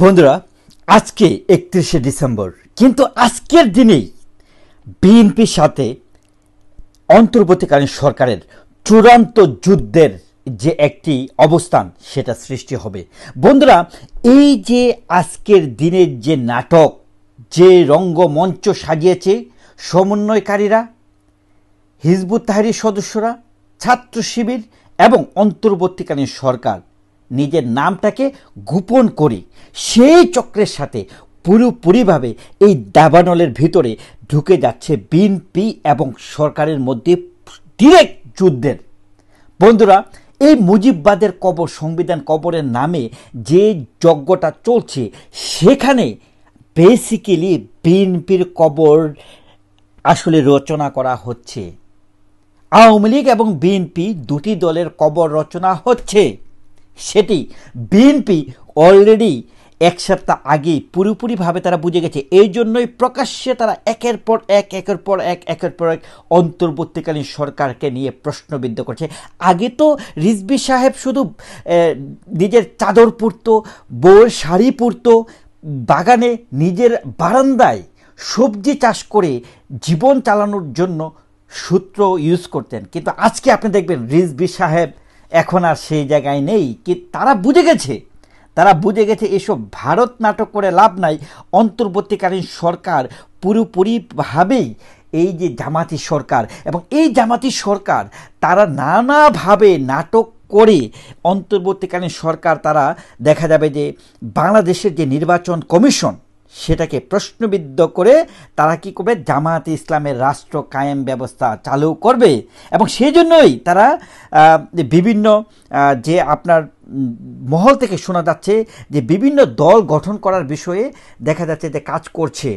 বন্ধুরা, আজকে 31শে ডিসেম্বর, কিন্তু আজকের দিনেই বিএনপির সাথে অন্তর্বর্তীকালীন সরকারের চূড়ান্ত যুদ্ধের যে একটি অবস্থান সেটা সৃষ্টি হবে। বন্ধুরা, এই যে আজকের দিনের যে নাটক, যে রঙ্গমঞ্চ সাজিয়েছে সমন্বয়কারীরা, হিজবুত তাহরীর সদস্যরা, ছাত্র শিবির এবং অন্তর্বর্তীকালীন সরকার নিজের নামটাকে গোপন করে সেই চক্রের সাথে পুরোপুরিভাবে এই দাবানলের ভিতরে ঢুকে যাচ্ছে বিএনপি এবং সরকারের মধ্যে ডিরেক্ট যুদ্ধের। বন্ধুরা, এই মুজিববাদের কবর, সংবিধান কবরের নামে যে যজ্ঞটা চলছে, সেখানে বেসিক্যালি বিএনপির কবর আসলে রচনা করা হচ্ছে। আওয়ামী লীগ এবং বিএনপি দুটি দলের কবর রচনা হচ্ছে। সেটি বিএনপি অলরেডি এক সপ্তাহ আগেই পুরোপুরিভাবে তারা বুঝে গেছে। এই জন্যই প্রকাশ্যে তারা একের পর এক অন্তর্বর্তীকালীন সরকারকে নিয়ে প্রশ্নবিদ্ধ করছে। আগে তো রিজভী সাহেব শুধু নিজের চাদর পরতো, বউয়ের শাড়ি পরতো, বাগানে নিজের বারান্দায় সবজি চাষ করে জীবন চালানোর জন্য সূত্র ইউজ করতেন। কিন্তু আজকে আপনি দেখবেন রিজভী সাহেব এখন আর সেই জায়গায় নেই। কি তারা বুঝে গেছে এসব ভারত নাটক করে লাভ নাই। অন্তর্বর্তীকালীন সরকার পুরোপুরিভাবেই এই যে জামাতি সরকার, এবং এই জামাতি সরকার তারা নানাভাবে নাটক করে অন্তর্বর্তীকালীন সরকার তারা দেখা যাবে যে বাংলাদেশের যে নির্বাচন কমিশন সেটাকে প্রশ্নবিদ্ধ করে তারা কি করবে, জামায়াতে ইসলামের রাষ্ট্র কায়েম ব্যবস্থা চালু করবে। এবং সেই জন্যই তারা বিভিন্ন যে আপনার মহল থেকে শোনা যাচ্ছে যে বিভিন্ন দল গঠন করার বিষয়ে দেখা যাচ্ছে যে কাজ করছে।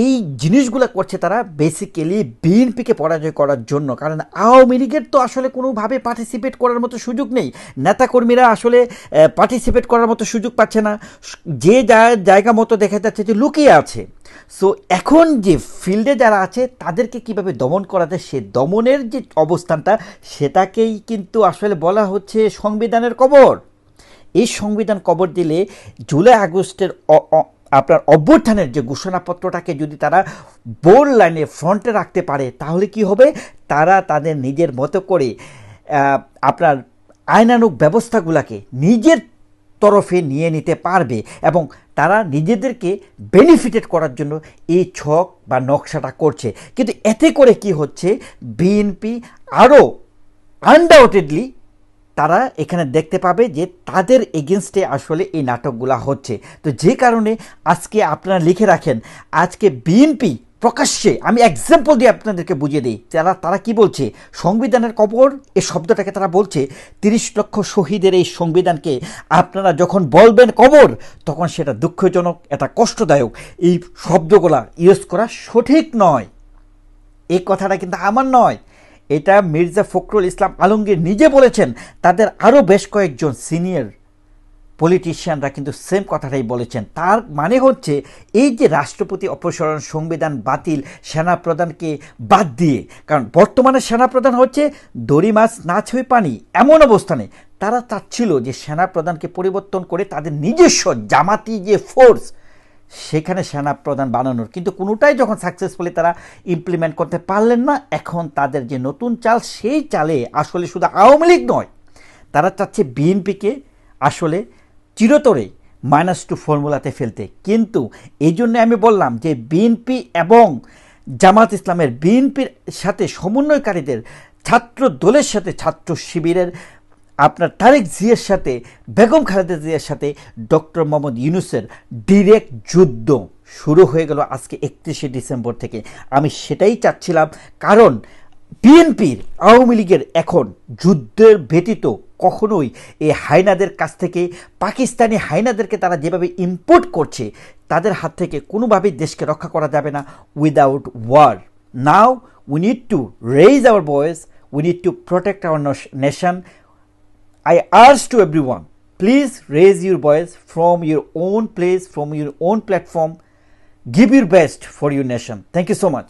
এই জিনিসগুলো করছে তারা বেসিক্যালি বিএনপিকে পরাজয় করার জন্য। কারণ আওয়ামী লীগের তো আসলে কোনোভাবে পার্টিসিপেট করার মতো সুযোগ নেই, নেতাকর্মীরা আসলে পার্টিসিপেট করার মতো সুযোগ পাচ্ছে না, যে জায়গা মতো দেখা যাচ্ছে যে লুকিয়ে আছে। সো এখন যে ফিল্ডে যারা আছে তাদেরকে কিভাবে দমন করা যায়, সে দমনের যে অবস্থানটা সেটাকেই কিন্তু আসলে বলা হচ্ছে সংবিধানের কবর। এই সংবিধান কবর দিলে জুলাই আগস্টের আপনার অভ্যুত্থানের যে ঘোষণাপত্রটাকে যদি তারা বোল্ড লাইনে ফ্রন্টে রাখতে পারে, তাহলে কি হবে, তারা তাদের নিজের মতো করে আপনার আইনানুগ ব্যবস্থাগুলোকে নিজের তরফে নিয়ে নিতে পারবে এবং তারা নিজেদেরকে বেনিফিটেড করার জন্য এই ছক বা নকশাটা করছে। কিন্তু এতে করে কি হচ্ছে, বিএনপি আরও আনডাউটেডলি তারা এখানে দেখতে পাবে যে তাদের এগেনস্টে আসলে এই নাটকগুলো হচ্ছে। তো যে কারণে আজকে আপনারা লিখে রাখেন, আজকে বিএনপি প্রকাশ্যে, আমি এক্সাম্পল দিয়ে আপনাদেরকে বুঝিয়ে দিই তারা কি বলছে। সংবিধানের কবর এই শব্দটাকে তারা বলছে 30 লক্ষ শহীদের এই সংবিধানকে আপনারা যখন বলবেন কবর, তখন সেটা দুঃখজনক, এটা কষ্টদায়ক। এই শব্দগুলা ইউজ করা সঠিক নয়। এই কথাটা কিন্তু আমার নয়, এটা মির্জা ফখরুল ইসলাম আলমগীর নিজে বলেছেন। তাদের আরও বেশ কয়েকজন সিনিয়র পলিটিশিয়ানরা কিন্তু সেম কথাটাই বলেছেন। তার মানে হচ্ছে এই যে রাষ্ট্রপতি অপসারণ, সংবিধান বাতিল, সেনাপ্রধানকে বাদ দিয়ে, কারণ বর্তমানে সেনাপ্রধান হচ্ছে দড়ি মাছ না ছুঁয়ে পানি, এমন অবস্থানে তারা চাচ্ছিল যে সেনাপ্রধানকে পরিবর্তন করে তাদের নিজস্ব জামাতি যে ফোর্স সেখানে সেনাপ্রধান বানানোর, কিন্তু কোনোটাই যখন সাকসেসফুলি তারা ইমপ্লিমেন্ট করতে পারলেন না। এখন তাদের যে নতুন চাল, সেই চালে আসলে শুধু আওয়ামী লীগ নয়, তারা চাচ্ছে বিএনপিকে আসলে চিরতরে -2 ফর্মুলাতে ফেলতে। কিন্তু এই জন্য আমি বললাম যে বিএনপি এবং জামাত ইসলামের, বিএনপির সাথে সমন্বয়কারীদের, ছাত্র দলের সাথে ছাত্র শিবিরের, আপনার তারেক জিয়ার সাথে, বেগম খালেদা জিয়ার সাথে ডক্টর মোহাম্মদ ইউনূসের ডিরেক্ট যুদ্ধ শুরু হয়ে গেল আজকে 31শে ডিসেম্বর থেকে। আমি সেটাই চাচ্ছিলাম, কারণ বিএনপির, আওয়ামী লীগের এখন যুদ্ধের ব্যতীত কখনোই এই হায়নাদের কাছ থেকে, পাকিস্তানি হায়নাদেরকে তারা যেভাবে ইম্পোর্ট করছে, তাদের হাত থেকে কোনোভাবেই দেশকে রক্ষা করা যাবে না without war. Now we need to raise our voice, we need to protect our nation. I urge to everyone, please raise your voice from your own place, from your own platform. Give your best for your nation. Thank you so much.